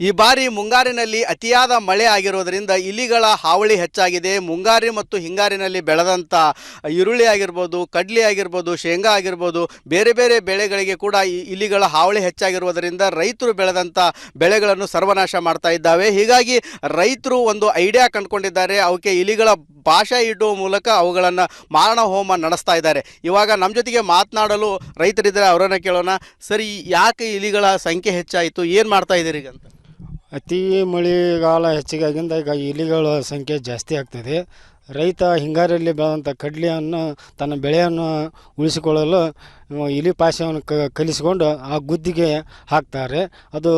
ಈ ಬಾರಿ ಮುಂಗಾರಿನಲ್ಲಿ ಅತಿಯಾದ ಮಳೆ ಆಗಿರೋದರಿಂದ ಇಲಿಗಳ ಹಾವಳಿ ಹೆಚ್ಚಾಗಿದೆ. ಮುಂಗಾರಿ ಮತ್ತು ಹಿಂಗಾರಿನಲ್ಲಿ ಬೆಳೆದಂಥ ಈರುಳ್ಳಿ ಆಗಿರ್ಬೋದು, ಕಡ್ಲಿ ಆಗಿರ್ಬೋದು, ಶೇಂಗಾ ಆಗಿರ್ಬೋದು, ಬೇರೆ ಬೇರೆ ಬೆಳೆಗಳಿಗೆ ಕೂಡ ಈ ಇಲಿಗಳ ಹಾವಳಿ ಹೆಚ್ಚಾಗಿರುವುದರಿಂದ ರೈತರು ಬೆಳೆದಂಥ ಬೆಳೆಗಳನ್ನು ಸರ್ವನಾಶ ಮಾಡ್ತಾ ಇದ್ದಾವೆ. ಹೀಗಾಗಿ ರೈತರು ಒಂದು ಐಡಿಯಾ ಕಂಡುಕೊಂಡಿದ್ದಾರೆ. ಅವಕ್ಕೆ ಇಲಿಗಳ ಭಾಷೆ ಇಡುವ ಮೂಲಕ ಅವುಗಳನ್ನು ಮಾರಣ ಹೋಮ ನಡೆಸ್ತಾ ಇದ್ದಾರೆ. ಇವಾಗ ನಮ್ಮ ಜೊತೆಗೆ ಮಾತನಾಡಲು ರೈತರಿದ್ದಾರೆ, ಅವರನ್ನು ಕೇಳೋಣ. ಸರಿ, ಯಾಕೆ ಇಲಿಗಳ ಸಂಖ್ಯೆ ಹೆಚ್ಚಾಯಿತು, ಏನು ಮಾಡ್ತಾ ಇದ್ದೀರಿ ಈಗ ಅಂತ? ಅತಿ ಮಳೆಗಾಲ ಹೆಚ್ಚಿಗಾಗಿಂದ ಈಗ ಇಲಿಗಳ ಸಂಖ್ಯೆ ಜಾಸ್ತಿ ಆಗ್ತದೆ. ರೈತ ಹಿಂಗಾರಿಯಲ್ಲಿ ಬೆಳೆದಂಥ ಕಡ್ಲೆಯನ್ನು ತನ್ನ ಬೆಳೆಯನ್ನು ಉಳಿಸಿಕೊಳ್ಳಲು ಇಲಿ ಪಾಶವನ್ನು ಕಲಿಸಿಕೊಂಡು ಆ ಗುದ್ದಿಗೆ ಹಾಕ್ತಾರೆ. ಅದು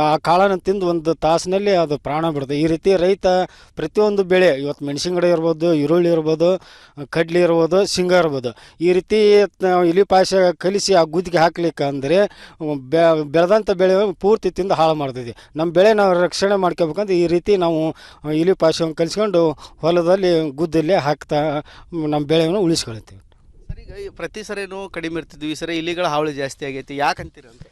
ಆ ಕಾಳನ್ನು ತಿಂದು ಒಂದು ತಾಸಿನಲ್ಲಿ ಅದು ಪ್ರಾಣ ಬಿಡುತ್ತೆ. ಈ ರೀತಿ ರೈತ ಪ್ರತಿಯೊಂದು ಬೆಳೆ, ಇವತ್ತು ಮೆಣಸಿನ ಗಿಡ ಇರ್ಬೋದು, ಈರುಳ್ಳಿ ಇರ್ಬೋದು, ಕಡ್ಲಿ ಇರ್ಬೋದು, ಶೇಂಗಾ ಇರ್ಬೋದು, ಈ ರೀತಿ ಇಲಿ ಪಾಶ ಕಲಿಸಿ ಆ ಗುದ್ದಿಗೆ ಹಾಕ್ಲಿಕ್ಕೆ ಅಂದರೆ ಬೆಳೆದಂಥ ಬೆಳೆ ಪೂರ್ತಿ ತಿಂದು ಹಾಳು ಮಾಡ್ತಿದ್ವಿ. ನಮ್ಮ ಬೆಳೆ ನಾವು ರಕ್ಷಣೆ ಮಾಡ್ಕೋಬೇಕಂದ್ರೆ ಈ ರೀತಿ ನಾವು ಇಲಿ ಪಾಶವನ್ನು ಕಲಿಸ್ಕೊಂಡು ಹೊಲದಲ್ಲಿ ಗುದ್ದಲ್ಲೇ ಹಾಕ್ತಾ ನಮ್ಮ ಬೆಳೆಯನ್ನು ಉಳಿಸ್ಕೊಳ್ತೀವಿ. ಸರಿ, ಪ್ರತಿ ಸರಿನೂ ಕಡಿಮೆ ಇರ್ತಿದ್ವಿ, ಈ ಸರಿ ಇಲಿಗಳ ಹಾವಳಿ ಜಾಸ್ತಿ ಆಗೈತಿ, ಯಾಕಂತೀರ ಅಂತ?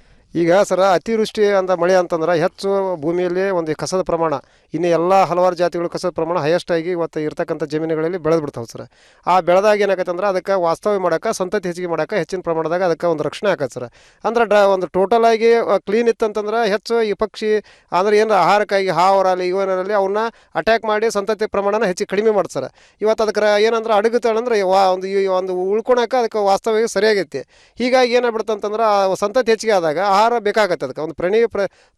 ಈಗ ಸರ ಅತಿವೃಷ್ಟಿ ಅಂತ ಮಳೆ ಅಂತಂದ್ರೆ ಹೆಚ್ಚು ಭೂಮಿಯಲ್ಲಿ ಒಂದು ಕಸದ ಪ್ರಮಾಣ, ಇನ್ನು ಎಲ್ಲ ಹಲವಾರು ಜಾತಿಗಳು ಕಸದ ಪ್ರಮಾಣ ಹೈಯೆಸ್ಟ್ ಆಗಿ ಇವತ್ತು ಇರ್ತಕ್ಕಂಥ ಜಮೀನುಗಳಲ್ಲಿ ಬೆಳೆದು ಬಿಡ್ತಾವೆ ಸರ್. ಆ ಬೆಳೆದಾಗ ಏನಾಗತ್ತೆ ಅಂದ್ರೆ ಅದಕ್ಕೆ ವಾಸ್ತವ್ಯ ಮಾಡೋಕೆ, ಸಂತತಿ ಹೆಚ್ಚಿಗೆ ಮಾಡೋಕೆ ಹೆಚ್ಚಿನ ಪ್ರಮಾಣದಾಗ ಅದಕ್ಕೆ ಒಂದು ರಕ್ಷಣೆ ಆಗತ್ತೆ ಸರ್. ಅಂದ್ರೆ ಒಂದು ಟೋಟಲ್ ಆಗಿ ಕ್ಲೀನ್ ಇತ್ತಂತಂದ್ರೆ ಹೆಚ್ಚು ಈ ಪಕ್ಷಿ ಅಂದ್ರೆ ಏನು ಆಹಾರಕ್ಕಾಗಿ ಹಾವರಲ್ಲಿ ಇವರಲ್ಲಿ ಅವನ್ನ ಅಟ್ಯಾಕ್ ಮಾಡಿ ಸಂತತಿ ಪ್ರಮಾಣನ ಹೆಚ್ಚಿಗೆ ಕಡಿಮೆ ಮಾಡ್ತಾರೆ. ಇವತ್ತು ಅದಕ್ಕೆ ಏನಂದ್ರೆ ಅಡಗುತ್ತಾಳಂದ್ರೆ ಒಂದು ಉಳ್ಕೊಳಕ್ಕೆ ಅದಕ್ಕೆ ವಾಸ್ತವ್ಯ ಸರಿಯಾಗೈತಿ. ಹೀಗಾಗಿ ಏನಾಗ್ಬಿಡುತ್ತೆ ಅಂತಂದ್ರೆ ಸಂತತಿ ಹೆಚ್ಚಿಗೆ ಆದಾಗ ಆಹಾರ ಬೇಕಾಗತ್ತೆ. ಅದಕ್ಕೆ ಒಂದು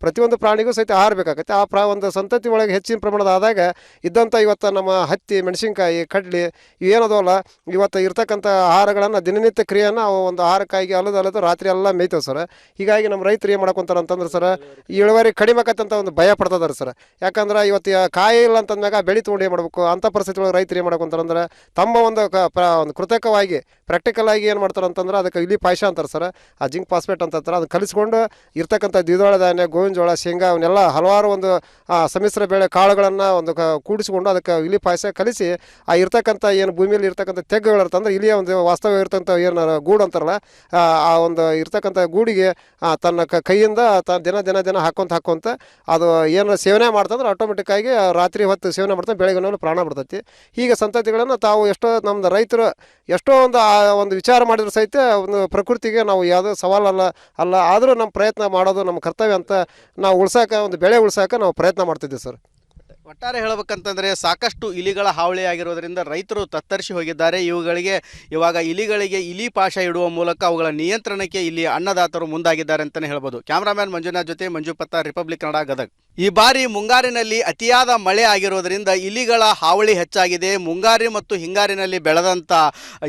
ಪ್ರತಿಯೊಂದು ಪ್ರಾಣಿಗೂ ಸಹಿತ ಆಹಾರ ಬೇಕಾಗತ್ತೆ. ಒಂದು ಸಂತತಿ ಒಳಗೆ ಹೆಚ್ಚಿನ ಪ್ರಮಾಣದ ಆದಾಗ ಇದ್ದಂಥ ಇವತ್ತು ನಮ್ಮ ಹತ್ತಿ, ಮೆಣಸಿನ್ಕಾಯಿ, ಕಡ್ಲಿ ಏನದವಲ್ಲ ಇವತ್ತು ಇರ್ತಕ್ಕಂಥ ಆಹಾರಗಳನ್ನು ದಿನನಿತ್ಯ ಕ್ರಿಯೆಯನ್ನು ಅವು ಒಂದು ಆಹಾರಕ್ಕಾಗಿ ಅಲ್ಲದು ರಾತ್ರಿ ಎಲ್ಲ ಮೇಯ್ತವೆ ಸರ್. ಹೀಗಾಗಿ ನಮ್ಮ ರೈತರು ಏನು ಮಾಡ್ಕೊಂತಾರೆ ಅಂತಂದ್ರೆ ಸರ್, ಇಳುವರಿ ಕಡಿಮೆ ಆಕತ್ತಂತ ಒಂದು ಭಯ ಪಡ್ತಿದ್ದಾರೆ ಸರ್. ಯಾಕಂದ್ರೆ ಇವತ್ತು ಕಾಯಿ ಇಲ್ಲ ಅಂತಂದಾಗ ಬೆಳೆ ತೊಗೊಂಡು ಏನು ಮಾಡಬೇಕು ಅಂತ ಪರಿಸ್ಥಿತಿ ಒಳಗೆ ರೈತರು ಏನು ಮಾಡ್ಕೊಂತಾರೆ ಅಂದ್ರೆ ತಮ್ಮ ಒಂದು ಕೃತಕವಾಗಿ ಪ್ರಾಕ್ಟಿಕಲ್ ಆಗಿ ಏನು ಮಾಡ್ತಾರೆ ಅಂತಂದ್ರೆ ಅದಕ್ಕೆ ಇಲಿ ಪಾಯಸ ಅಂತಾರೆ ಸರ್, ಆ ಜಿಂಕ್ ಫಾಸ್ಫೇಟ್ ಅಂತ ಅದನ್ನು ಕಲಿಸ್ಕೊಂಡು ಇರ್ತಕ್ಕಂಥ ದ್ವಿದಳ ಧಾನ್ಯ, ಗೋವಿನ ಜೋಳ, ಶೇಂಗಾ ಅವನ್ನೆಲ್ಲ ಹಲವಾರು ಒಂದು ಸಮ್ಮಿಶ್ರ ಬೆಳೆ ಕಾಳುಗಳನ್ನು ಒಂದು ಕೂಡಿಸಿಕೊಂಡು ಅದಕ್ಕೆ ಇಲಿ ಪಾಯಸ ಕಲಿಸಿ ಆ ಇರ್ತಕ್ಕಂಥ ಏನು ಭೂಮಿಯಲ್ಲಿ ಇರ್ತಕ್ಕಂಥ ತೆಗ್ಗುಗಳಿರ್ತಂದ್ರೆ ಇಲಿಯ ಒಂದು ವಾಸ್ತವ ಇರ್ತಕ್ಕಂಥ ಏನು ಗೂಡು ಅಂತಾರಲ್ಲ, ಆ ಒಂದು ಇರ್ತಕ್ಕಂಥ ಗೂಡಿಗೆ ತನ್ನ ಕೈಯಿಂದ ದಿನ ಹಾಕೊಂತ ಅದು ಏನು ಸೇವನೆ ಮಾಡ್ತಂದ್ರೆ ಆಟೋಮೆಟಿಕ್ಕಾಗಿ ರಾತ್ರಿ ಹೊತ್ತು ಸೇವನೆ ಮಾಡ್ತಾನೆ, ಬೆಳಗ್ಗೆ ಪ್ರಾಣ ಬಿಡ್ತೈತಿ. ಹೀಗೆ ಸಂತತಿಗಳನ್ನು ತಾವು ಎಷ್ಟೋ ನಮ್ದು ರೈತರು ಎಷ್ಟೋ ಒಂದು ವಿಚಾರ ಮಾಡಿದ್ರು ಸಹಿತ ಒಂದು ಪ್ರಕೃತಿಗೆ ನಾವು ಯಾವುದೋ ಸವಾಲಲ್ಲ ಆದರೂ ನಮ್ಮ ಪ್ರಯತ್ನ ಮಾಡೋದು ನಮ್ಮ ಕರ್ತವ್ಯ ಅಂತ ನಾವು ಒಂದು ಬೆಳೆ ಉಳ್ಸಾಕ ನಾವು ಪ್ರಯತ್ನ ಮಾಡ್ತಿದ್ದೀವಿ ಸರ್. ಒಟ್ಟಾರೆ ಹೇಳಬೇಕಂತಂದರೆ ಸಾಕಷ್ಟು ಇಲಿಗಳ ಹಾವಳಿ ಆಗಿರೋದರಿಂದ ರೈತರು ತತ್ತರಿಸಿ ಹೋಗಿದ್ದಾರೆ. ಇವಾಗ ಇಲಿಗಳಿಗೆ ಇಲಿ ಪಾಶ ಇಡುವ ಮೂಲಕ ಅವುಗಳ ನಿಯಂತ್ರಣಕ್ಕೆ ಇಲ್ಲಿ ಅನ್ನದಾತರು ಮುಂದಾಗಿದ್ದಾರೆ ಅಂತಲೇ ಹೇಳ್ಬೋದು. ಕ್ಯಾಮ್ರಾಮ್ಯಾನ್ ಮಂಜುನಾಥ್ ಜೊತೆ ಮಂಜುಪತ್ತ, ರಿಪಬ್ಲಿಕ್ ಕನ್ನಡ, ಗದಗ್. ಈ ಬಾರಿ ಮುಂಗಾರಿನಲ್ಲಿ ಅತಿಯಾದ ಮಳೆ ಆಗಿರೋದರಿಂದ ಇಲಿಗಳ ಹಾವಳಿ ಹೆಚ್ಚಾಗಿದೆ. ಮುಂಗಾರಿ ಮತ್ತು ಹಿಂಗಾರಿನಲ್ಲಿ ಬೆಳೆದಂಥ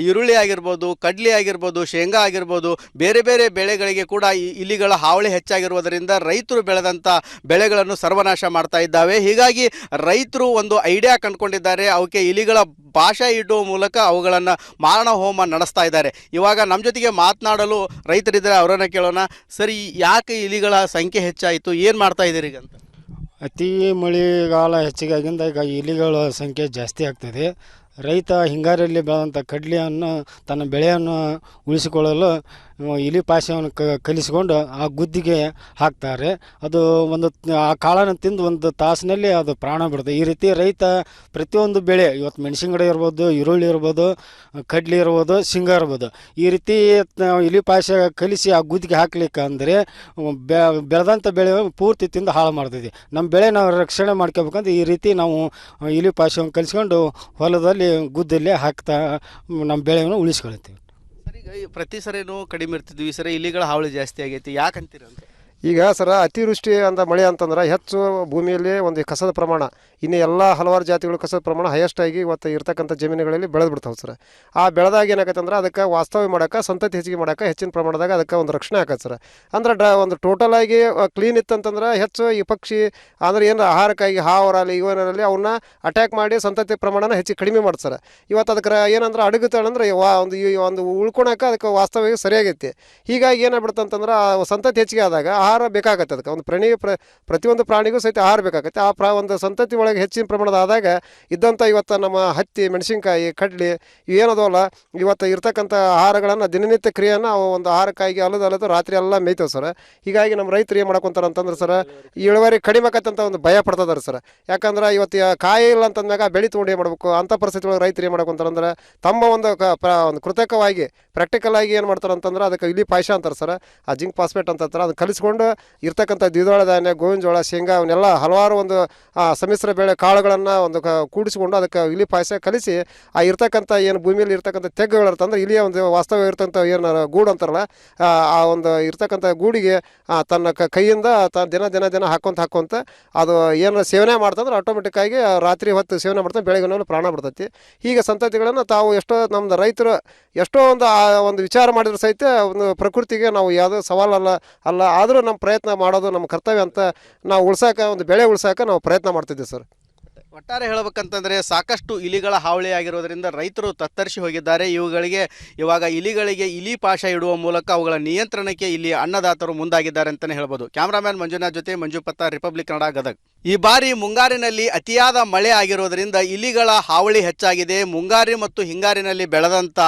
ಈರುಳ್ಳಿ ಆಗಿರ್ಬೋದು, ಕಡ್ಲಿ ಆಗಿರ್ಬೋದು, ಶೇಂಗಾ ಆಗಿರ್ಬೋದು, ಬೇರೆ ಬೇರೆ ಬೆಳೆಗಳಿಗೆ ಕೂಡ ಈ ಇಲಿಗಳ ಹಾವಳಿ ಹೆಚ್ಚಾಗಿರುವುದರಿಂದ ರೈತರು ಬೆಳೆದಂಥ ಬೆಳೆಗಳನ್ನು ಸರ್ವನಾಶ ಮಾಡ್ತಾ ಇದ್ದಾವೆ. ಹೀಗಾಗಿ ರೈತರು ಒಂದು ಐಡಿಯಾ ಕಂಡುಕೊಂಡಿದ್ದಾರೆ. ಅವಕ್ಕೆ ಇಲಿಗಳ ಭಾಷೆ ಇಡುವ ಮೂಲಕ ಅವುಗಳನ್ನು ಮಾರಣ ಹೋಮ ನಡೆಸ್ತಾ ಇದ್ದಾರೆ. ಇವಾಗ ನಮ್ಮ ಜೊತೆಗೆ ಮಾತನಾಡಲು ರೈತರಿದ್ದಾರೆ, ಅವರನ್ನು ಕೇಳೋಣ. ಸರಿ, ಯಾಕೆ ಇಲಿಗಳ ಸಂಖ್ಯೆ ಹೆಚ್ಚಾಯಿತು, ಏನು ಮಾಡ್ತಾ ಇದ್ದೀರಿ ಈಗ ಅಂತ? ಅತಿ ಮಳೆಗಾಲ ಹೆಚ್ಚಿಗಾಗಿಂದ ಈಗ ಇಲಿಗಳ ಸಂಖ್ಯೆ ಜಾಸ್ತಿ ಆಗ್ತದೆ. ರೈತ ಹಿಂಗಾರಿಯಲ್ಲಿ ಬೆಳೆದಂಥ ಕಡ್ಲೆಯನ್ನು ತನ್ನ ಬೆಳೆಯನ್ನು ಉಳಿಸಿಕೊಳ್ಳಲು ಇಲಿ ಪಾಶವನ್ನು ಕಲಿಸಿಕೊಂಡು ಆ ಗುದ್ದಿಗೆ ಹಾಕ್ತಾರೆ. ಅದು ಆ ಕಾಳನ್ನು ತಿಂದು ಒಂದು ತಾಸಿನಲ್ಲಿ ಅದು ಪ್ರಾಣ ಬಿಡುತ್ತೆ. ಈ ರೀತಿ ರೈತ ಪ್ರತಿಯೊಂದು ಬೆಳೆ, ಇವತ್ತು ಮೆಣಸಿನ ಗಿಡ ಇರ್ಬೋದು, ಈರುಳ್ಳಿ ಇರ್ಬೋದು, ಕಡ್ಲಿ ಇರ್ಬೋದು, ಶೇಂಗಾ ಇರ್ಬೋದು, ಈ ರೀತಿ ಇಲಿ ಪಾಶ ಕಲಿಸಿ ಆ ಗುದ್ದಿಗೆ ಹಾಕ್ಲಿಕ್ಕೆ ಅಂದರೆ ಬೆಳೆದಂಥ ಬೆಳೆ ಪೂರ್ತಿ ತಿಂದು ಹಾಳು ಮಾಡ್ತಿದ್ವಿ. ನಮ್ಮ ಬೆಳೆ ನಾವು ರಕ್ಷಣೆ ಮಾಡ್ಕೋಬೇಕಂದ್ರೆ ಈ ರೀತಿ ನಾವು ಇಲಿ ಪಾಶವನ್ನು ಕಲಿಸ್ಕೊಂಡು ಹೊಲದಲ್ಲಿ ಗುದ್ದಲ್ಲೇ ಹಾಕ್ತಾ ನಮ್ಮ ಬೆಳೆಯನ್ನು ಉಳಿಸ್ಕೊಳ್ತೀವಿ. ಸರಿ, ಪ್ರತಿ ಸರಿನೂ ಕಡಿಮೆ ಇರ್ತಿದ್ವಿ, ಈ ಸರಿ ಇಲಿಗಳ ಹಾವಳಿ ಜಾಸ್ತಿ ಆಗೈತಿ, ಯಾಕಂತೀರ ಅಂತ? ಈಗ ಸರ ಅತಿವೃಷ್ಟಿ ಅಂತ ಮಳೆ ಅಂತಂದ್ರೆ ಹೆಚ್ಚು ಭೂಮಿಯಲ್ಲಿ ಒಂದು ಕಸದ ಪ್ರಮಾಣ, ಇನ್ನು ಎಲ್ಲ ಹಲವಾರು ಜಾತಿಗಳು ಕಸದ ಪ್ರಮಾಣ ಹೈಯೆಸ್ಟ್ ಆಗಿ ಇವತ್ತು ಇರ್ತಕ್ಕಂಥ ಜಮೀನುಗಳಲ್ಲಿ ಬೆಳೆದು ಬಿಡ್ತಾವೆ ಸರ್. ಆ ಬೆಳೆದಾಗ ಏನಾಗತ್ತೆ ಅಂದ್ರೆ ಅದಕ್ಕೆ ವಾಸ್ತವ್ಯ ಮಾಡೋಕೆ, ಸಂತತಿ ಹೆಚ್ಚಿಗೆ ಮಾಡೋಕೆ ಹೆಚ್ಚಿನ ಪ್ರಮಾಣದಾಗ ಅದಕ್ಕೆ ಒಂದು ರಕ್ಷಣೆ ಆಗತ್ತೆ ಸರ್. ಅಂದ್ರೆ ಒಂದು ಟೋಟಲ್ ಆಗಿ ಕ್ಲೀನ್ ಇತ್ತಂತಂದ್ರೆ ಹೆಚ್ಚು ಈ ಪಕ್ಷಿ ಅಂದ್ರೆ ಏನು ಆಹಾರಕ್ಕಾಗಿ ಹಾವರಲ್ಲಿ ಇವರಲ್ಲಿ ಅವನ್ನ ಅಟ್ಯಾಕ್ ಮಾಡಿ ಸಂತತಿ ಪ್ರಮಾಣನ ಹೆಚ್ಚಿಗೆ ಕಡಿಮೆ ಮಾಡ್ತಾರೆ. ಇವತ್ತು ಅದಕ್ಕೆ ಏನಂದ್ರೆ ಅಡಗುತ್ತಾಳಂದ್ರೆ ಒಂದು ಉಳ್ಕೊಳಕ್ಕೆ ಅದಕ್ಕೆ ವಾಸ್ತವ್ಯ ಸರಿಯಾಗೈತಿ. ಹೀಗಾಗಿ ಏನಾಗ್ಬಿಡುತ್ತೆ ಅಂತಂದ್ರೆ ಸಂತತಿ ಹೆಚ್ಚಿಗೆ ಆದಾಗ ಆಹಾರ ಆಹಾರ ಬೇಕಾಗತ್ತೆ. ಅದಕ್ಕೆ ಒಂದು ಪ್ರತಿಯೊಂದು ಪ್ರಾಣಿಗೂ ಸಹಿತ ಆಹಾರ ಬೇಕಾಗತ್ತೆ. ಒಂದು ಸಂತತಿ ಒಳಗೆ ಹೆಚ್ಚಿನ ಪ್ರಮಾಣದ ಆದಾಗ ಇದ್ದಂಥ ಇವತ್ತು ನಮ್ಮ ಹತ್ತಿ, ಮೆಣಸಿನ್ಕಾಯಿ, ಕಡ್ಲಿ ಇವೇನದವಲ್ಲ ಇವತ್ತು ಇರ್ತಕ್ಕಂಥ ಆಹಾರಗಳನ್ನು ದಿನನಿತ್ಯ ಕ್ರಿಯೆಯನ್ನು ಅವು ಒಂದು ಆಹಾರಕ್ಕಾಗಿ ಅಲ್ಲದು ರಾತ್ರಿ ಎಲ್ಲ ಮೇಯ್ತವೆ ಸರ್. ಹೀಗಾಗಿ ನಮ್ಮ ರೈತರು ಏನು ಮಾಡ್ಕೊಂತಾರೆ ಅಂತಂದ್ರೆ ಸರ್, ಇಳುವರಿ ಕಡಿಮೆ ಆಕತ್ತಂತ ಒಂದು ಭಯ ಪಡ್ತದಾರೆ ಸರ್. ಯಾಕಂದ್ರೆ ಇವತ್ತು ಕಾಯಿ ಇಲ್ಲ ಅಂತಂದಾಗ ಬೆಳೆ ತೊಗೊಂಡು ಏನು ಮಾಡಬೇಕು ಅಂಥ ಪರಿಸ್ಥಿತಿ ಒಳಗೆ ರೈತರು ಏನು ಮಾಡ್ಕೊಂತಾರೆ ಅಂದ್ರೆ ತಮ್ಮ ಒಂದು ಒಂದು ಕೃತಕವಾಗಿ ಪ್ರಾಕ್ಟಿಕಲ್ ಆಗಿ ಏನು ಮಾಡ್ತಾರೆ ಅಂತಂದ್ರೆ ಅದಕ್ಕೆ ಇಲಿ ಪಾಯಸ ಅಂತಾರೆ ಸರ್. ಆ ಜಿಂಕ್ ಫಾಸ್ಫೇಟ್ ಅಂತ ಅದನ್ನು ಕಲಿಸ್ಕೊಂಡು ಇರ್ತಕ್ಕಂಥ ದ್ವಿದಳ ಧಾನ್ಯ, ಗೋವಿನ ಜೋಳ, ಶೇಂಗಾ ಅವನ್ನೆಲ್ಲ ಹಲವಾರು ಒಂದು ಸಮ್ಮಿಶ್ರ ಬೆಳೆ ಕಾಳುಗಳನ್ನು ಒಂದು ಕೂಡಿಸ್ಕೊಂಡು ಅದಕ್ಕೆ ಇಲಿ ಪಾಯಸ ಕಲಿಸಿ ಆ ಇರ್ತಕ್ಕಂಥ ಏನು ಭೂಮಿಯಲ್ಲಿ ಇರ್ತಕ್ಕಂಥ ತೆಗ್ಗುಗಳಿರ್ತಂದ್ರೆ ಇಲಿಯ ಒಂದು ವಾಸ್ತವ ಇರ್ತಕ್ಕಂಥ ಏನು ಗೂಡು ಅಂತಾರಲ್ಲ ಆ ಒಂದು ಇರ್ತಕ್ಕಂಥ ಗೂಡಿಗೆ ತನ್ನ ಕೈಯಿಂದ ದಿನ ಹಾಕೊಂತ ಅದು ಏನು ಸೇವನೆ ಮಾಡ್ತಂದ್ರೆ ಆಟೋಮೆಟಿಕ್ಕಾಗಿ ರಾತ್ರಿ ಹೊತ್ತು ಸೇವನೆ ಮಾಡ್ತಾರೆ, ಬೆಳಗ್ಗೆ ಪ್ರಾಣ ಬಿಡ್ತೈತಿ. ಹೀಗೆ ಸಂತತಿಗಳನ್ನು ತಾವು ಎಷ್ಟೋ ನಮ್ಮದು ರೈತರು ಎಷ್ಟೋ ಒಂದು ವಿಚಾರ ಮಾಡಿದ್ರು ಸಹಿತ ಒಂದು ಪ್ರಕೃತಿಗೆ ನಾವು ಯಾವುದೋ ಸವಾಲಲ್ಲ ಆದರೂ ನಮ್ಮ ಪ್ರಯತ್ನ ಮಾಡೋದು ನಮ್ಮ ಕರ್ತವ್ಯ ಅಂತ ನಾವು ಒಂದು ಬೆಳೆ ಉಳ್ಸಾಕ ನಾವು ಪ್ರಯತ್ನ ಮಾಡ್ತಿದ್ದೀವಿ ಸರ್. ಒಟ್ಟಾರೆ ಹೇಳಬೇಕಂತಂದರೆ ಸಾಕಷ್ಟು ಇಲಿಗಳ ಹಾವಳಿ ಆಗಿರೋದರಿಂದ ರೈತರು ತತ್ತರಿಸಿ ಹೋಗಿದ್ದಾರೆ. ಇವಾಗ ಇಲಿಗಳಿಗೆ ಇಲಿ ಪಾಶ ಇಡುವ ಮೂಲಕ ಅವುಗಳ ನಿಯಂತ್ರಣಕ್ಕೆ ಇಲ್ಲಿ ಅನ್ನದಾತರು ಮುಂದಾಗಿದ್ದಾರೆ ಅಂತಲೇ ಹೇಳ್ಬೋದು. ಕ್ಯಾಮ್ರಾಮ್ಯಾನ್ ಮಂಜುನಾಥ್ ಜೊತೆ ಮಂಜು ಪತ್ತಾರ್, ರಿಪಬ್ಲಿಕ್ ಕನ್ನಡ, ಗದಗ್. ಈ ಬಾರಿ ಮುಂಗಾರಿನಲ್ಲಿ ಅತಿಯಾದ ಮಳೆ ಆಗಿರೋದರಿಂದ ಇಲಿಗಳ ಹಾವಳಿ ಹೆಚ್ಚಾಗಿದೆ. ಮುಂಗಾರಿ ಮತ್ತು ಹಿಂಗಾರಿನಲ್ಲಿ ಬೆಳೆದಂಥ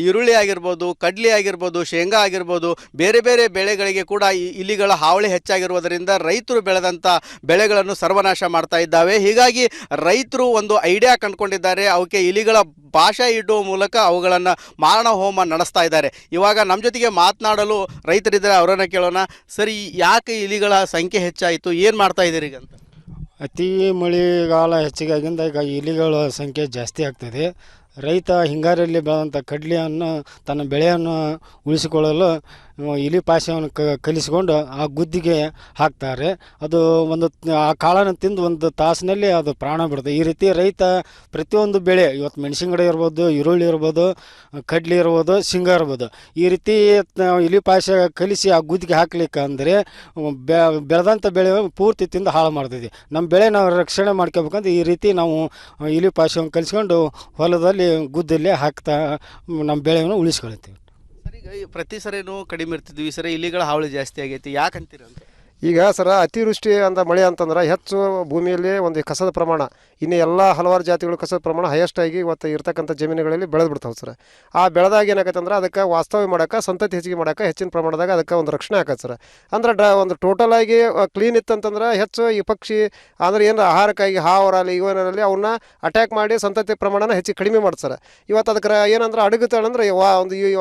ಈರುಳ್ಳಿ ಆಗಿರ್ಬೋದು, ಕಡ್ಲಿ ಆಗಿರ್ಬೋದು, ಶೇಂಗಾ ಆಗಿರ್ಬೋದು, ಬೇರೆ ಬೇರೆ ಬೆಳೆಗಳಿಗೆ ಕೂಡ ಈ ಇಲಿಗಳ ಹಾವಳಿ ಹೆಚ್ಚಾಗಿರುವುದರಿಂದ ರೈತರು ಬೆಳೆದಂಥ ಬೆಳೆಗಳನ್ನು ಸರ್ವನಾಶ ಮಾಡ್ತಾ ಇದ್ದಾವೆ. ಹೀಗಾಗಿ ರೈತರು ಒಂದು ಐಡಿಯಾ ಕಂಡುಕೊಂಡಿದ್ದಾರೆ. ಅವಕ್ಕೆ ಇಲಿಗಳ ಪಾಶ ಇಡುವ ಮೂಲಕ ಅವುಗಳನ್ನು ಮಾರಣ ಹೋಮ ನಡೆಸ್ತಾ ಇದ್ದಾರೆ. ಇವಾಗ ನಮ್ಮ ಜೊತೆಗೆ ಮಾತನಾಡಲು ರೈತರಿದ್ದಾರೆ, ಅವರನ್ನು ಕೇಳೋಣ. ಸರಿ, ಯಾಕೆ ಇಲಿಗಳ ಸಂಖ್ಯೆ ಹೆಚ್ಚಾಯಿತು, ಏನು ಮಾಡ್ತಾ ಇದ್ದೀರಿ ಈಗ ಅಂತ? ಅತಿ ಮಳೆಗಾಲ ಹೆಚ್ಚಿಗಾಗಿಂದ ಈಗ ಇಲಿಗಳ ಸಂಖ್ಯೆ ಜಾಸ್ತಿ ಆಗ್ತದೆ. ರೈತ ಹಿಂಗಾರಲ್ಲಿ ಬೆಳೆದಂಥ ಕಡ್ಲಿಯನ್ನು ತನ್ನ ಬೆಳೆಯನ್ನು ಉಳಿಸಿಕೊಳ್ಳಲು ಇಲಿ ಪಾಶವನ್ನು ಕಲಿಸಿಕೊಂಡು ಆ ಗುದ್ದಿಗೆ ಹಾಕ್ತಾರೆ. ಅದು ಆ ಕಾಳನ್ನು ತಿಂದು ಒಂದು ತಾಸಿನಲ್ಲಿ ಅದು ಪ್ರಾಣ ಬಿಡುತ್ತೆ. ಈ ರೀತಿ ರೈತ ಪ್ರತಿಯೊಂದು ಬೆಳೆ, ಇವತ್ತು ಮೆಣಸಿನ ಗಿಡ ಇರ್ಬೋದು, ಈರುಳ್ಳಿ ಇರ್ಬೋದು, ಕಡ್ಲಿ ಇರ್ಬೋದು, ಶೇಂಗಾ ಇರ್ಬೋದು, ಈ ರೀತಿ ಇಲಿ ಪಾಶ ಕಲಿಸಿ ಆ ಗುದ್ದಿಗೆ ಹಾಕ್ಲಿಕ್ಕೆ ಅಂದರೆ ಬೆಳೆದಂಥ ಬೆಳೆ ಪೂರ್ತಿ ತಿಂದು ಹಾಳು ಮಾಡ್ತಿದ್ವಿ. ನಮ್ಮ ಬೆಳೆ ನಾವು ರಕ್ಷಣೆ ಮಾಡ್ಕೋಬೇಕಂದ್ರೆ ಈ ರೀತಿ ನಾವು ಇಲಿ ಪಾಶವನ್ನು ಕಲಿಸ್ಕೊಂಡು ಹೊಲದಲ್ಲಿ ಗುದ್ದಲ್ಲೇ ಹಾಕ್ತಾ ನಮ್ಮ ಬೆಳೆಯನ್ನು ಉಳಿಸ್ಕೊಳ್ತೀವಿ. ಸರಿ, ಪ್ರತಿ ಸರಿನೂ ಕಡಿಮೆ ಇರ್ತಿದ್ವಿ, ಸರಿ ಇಲಿಗಳ ಹಾವಳಿ ಜಾಸ್ತಿ ಆಗೈತಿ, ಯಾಕಂತೀರ ಅಂತ? ಈಗ ಸರ ಅತಿವೃಷ್ಟಿ ಅಂತ ಮಳೆ ಅಂತಂದ್ರೆ ಹೆಚ್ಚು ಭೂಮಿಯಲ್ಲಿ ಒಂದು ಕಸದ ಪ್ರಮಾಣ, ಇನ್ನು ಎಲ್ಲ ಹಲವಾರು ಜಾತಿಗಳು ಕಸದ ಪ್ರಮಾಣ ಹೈಯೆಸ್ಟ್ ಆಗಿ ಇವತ್ತು ಇರ್ತಕ್ಕಂಥ ಜಮೀನುಗಳಲ್ಲಿ ಬೆಳೆದು ಬಿಡ್ತಾವೆ ಸರ್. ಆ ಬೆಳೆದಾಗ ಏನಾಗತ್ತೆ ಅಂದ್ರೆ ಅದಕ್ಕೆ ವಾಸ್ತವ್ಯ ಮಾಡೋಕೆ, ಸಂತತಿ ಹೆಚ್ಚಿಗೆ ಮಾಡೋಕೆ ಹೆಚ್ಚಿನ ಪ್ರಮಾಣದಾಗ ಅದಕ್ಕೆ ಒಂದು ರಕ್ಷಣೆ ಆಗತ್ತೆ ಸರ್. ಅಂದ್ರೆ ಒಂದು ಟೋಟಲ್ ಆಗಿ ಕ್ಲೀನ್ ಇತ್ತಂತಂದ್ರೆ ಹೆಚ್ಚು ಈ ಪಕ್ಷಿ ಅಂದ್ರೆ ಏನು ಆಹಾರಕ್ಕಾಗಿ ಹಾವರಲ್ಲಿ ಇವರಲ್ಲಿ ಅವನ್ನ ಅಟ್ಯಾಕ್ ಮಾಡಿ ಸಂತತಿ ಪ್ರಮಾಣನ ಹೆಚ್ಚಿಗೆ ಕಡಿಮೆ ಮಾಡ್ತಾರೆ. ಇವತ್ತು ಅದಕ್ಕೆ ಏನಂದ್ರೆ ಅಡಗುತ್ತಾಳಂದ್ರೆ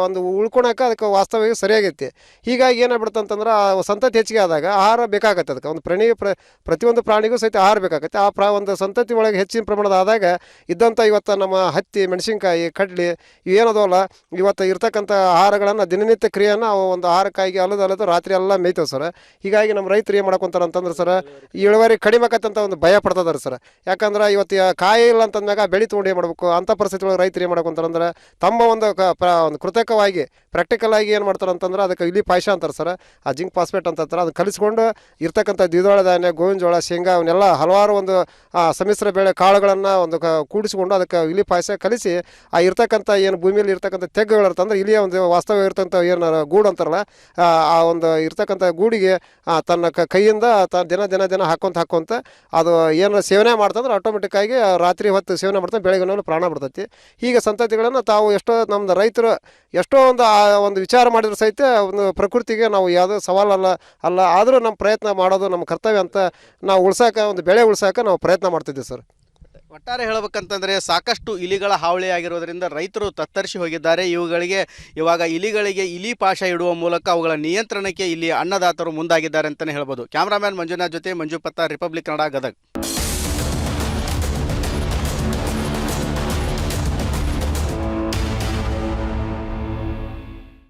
ಒಂದು ಉಳ್ಕೊಳಕ್ಕೆ ಅದಕ್ಕೆ ವಾಸ್ತವ್ಯ ಸರಿಯಾಗೈತಿ. ಹೀಗಾಗಿ ಏನಾಗ್ಬಿಡುತ್ತೆ ಅಂತಂದ್ರೆ ಸಂತತಿ ಹೆಚ್ಚಿಗೆ ಆದಾಗ ಆಹಾರ ಬೇಕಾಗತ್ತೆ. ಅದಕ್ಕೆ ಒಂದು ಪ್ರತಿಯೊಂದು ಪ್ರಾಣಿಗೂ ಸಹಿತ ಆಹಾರ ಬೇಕಾಗತ್ತೆ. ಒಂದು ಸಂತತಿ ಒಳಗೆ ಹೆಚ್ಚಿನ ಪ್ರಮಾಣದ ಆದಾಗ ಇದ್ದಂಥ ಇವತ್ತು ನಮ್ಮ ಹತ್ತಿ, ಮೆಣಸಿನ್ಕಾಯಿ, ಕಡ್ಲಿ ಇವೇನದವಲ್ಲ ಇವತ್ತು ಇರ್ತಕ್ಕಂಥ ಆಹಾರಗಳನ್ನು ದಿನನಿತ್ಯ ಕ್ರಿಯೆಯನ್ನು ಅವು ಒಂದು ಆಹಾರಕ್ಕಾಗಿ ಅಲ್ಲದು ರಾತ್ರಿ ಎಲ್ಲ ಮೇಯ್ತವೆ ಸರ್. ಹೀಗಾಗಿ ನಮ್ಮ ರೈತರು ಏನು ಮಾಡ್ಕೊಂತಾರೆ ಅಂತಂದ್ರೆ ಸರ್, ಇಳುವರಿ ಕಡಿಮೆ ಆಕತ್ತಂತ ಒಂದು ಭಯ ಪಡ್ತದಾರೆ ಸರ್. ಯಾಕಂದ್ರೆ ಇವತ್ತು ಕಾಯಿ ಇಲ್ಲ ಅಂತಂದಾಗ ಬೆಳೆ ತೊಗೊಂಡು ಏನು ಮಾಡಬೇಕು ಅಂಥ ಪರಿಸ್ಥಿತಿ ಒಳಗೆ ರೈತರು ಏನು ಮಾಡ್ಕೊಂತಾರೆ ಅಂದ್ರೆ ತಮ್ಮ ಒಂದು ಕೃತಕವಾಗಿ ಪ್ರಾಕ್ಟಿಕಲ್ ಆಗಿ ಏನು ಮಾಡ್ತಾರೆ ಅಂತಂದ್ರೆ ಅದಕ್ಕೆ ಇಲಿ ಪಾಯಸ ಅಂತಾರೆ ಸರ್. ಆ ಜಿಂಕ್ ಫಾಸ್ಫೇಟ್ ಅಂತ ಅದನ್ನು ಕಲಿಸ್ಕೊಂಡು ಇರ್ತಕ್ಕಂಥ ದ್ವಿದಳ ಧಾನ್ಯ, ಗೋವಿನ ಜೋಳ, ಶೇಂಗಾ ಅವನ್ನೆಲ್ಲ ಹಲವಾರು ಒಂದು ಸಮ್ಮಿಶ್ರ ಬೆಳೆ ಕಾಳುಗಳನ್ನು ಒಂದು ಕೂಡಿಸ್ಕೊಂಡು ಅದಕ್ಕೆ ಇಲಿ ಪಾಯಸ ಕಲಿಸಿ ಆ ಇರ್ತಕ್ಕಂಥ ಏನು ಭೂಮಿಯಲ್ಲಿ ಇರ್ತಕ್ಕಂಥ ತೆಗ್ಗುಗಳಿರ್ತಂದ್ರೆ ಇಲಿಯ ಒಂದು ವಾಸ್ತವ ಇರ್ತಕ್ಕಂಥ ಏನು ಗೂಡು ಅಂತಾರಲ್ಲ ಆ ಒಂದು ಇರ್ತಕ್ಕಂಥ ಗೂಡಿಗೆ ತನ್ನ ಕೈಯಿಂದ ದಿನ ಹಾಕೊಂತ ಅದು ಏನು ಸೇವನೆ ಮಾಡ್ತಂದ್ರೆ ಆಟೋಮೆಟಿಕ್ಕಾಗಿ ರಾತ್ರಿ ಹೊತ್ತು ಸೇವನೆ ಮಾಡ್ತಾನೆ, ಬೆಳಗ್ಗೆ ಪ್ರಾಣ ಬಿಡ್ತೈತಿ. ಹೀಗೆ ಸಂತತಿಗಳನ್ನು ತಾವು ನಮ್ಮದು ರೈತರು ಎಷ್ಟೋ ಒಂದು ವಿಚಾರ ಮಾಡಿದ್ರು ಸಹಿತ ಒಂದು ಪ್ರಕೃತಿಗೆ ನಾವು ಯಾವುದೋ ಸವಾಲಲ್ಲ ಆದರೂ ನಮ್ಮ ಪ್ರಯತ್ನ ಮಾಡೋದು ನಮ್ಮ ಕರ್ತವ್ಯ ಅಂತ ನಾವು ಒಂದು ಬೆಳೆ ಉಳ್ಸಾಕ ನಾವು ಪ್ರಯತ್ನ ಮಾಡ್ತಿದ್ದೀವಿ ಸರ್. ಒಟ್ಟಾರೆ ಹೇಳಬೇಕಂತಂದರೆ ಸಾಕಷ್ಟು ಇಲಿಗಳ ಹಾವಳಿ ಆಗಿರೋದರಿಂದ ರೈತರು ತತ್ತರಿಸಿ ಹೋಗಿದ್ದಾರೆ. ಇವಾಗ ಇಲಿಗಳಿಗೆ ಇಲಿ ಪಾಶ ಇಡುವ ಮೂಲಕ ಅವುಗಳ ನಿಯಂತ್ರಣಕ್ಕೆ ಇಲ್ಲಿ ಅನ್ನದಾತರು ಮುಂದಾಗಿದ್ದಾರೆ ಅಂತಲೇ ಹೇಳ್ಬೋದು. ಕ್ಯಾಮ್ರಾಮ್ಯಾನ್ ಮಂಜುನಾಥ್ ಜೊತೆ ಮಂಜು ಪತ್ತಾರ್, ರಿಪಬ್ಲಿಕ್ ಕನ್ನಡ, ಗದಗ್.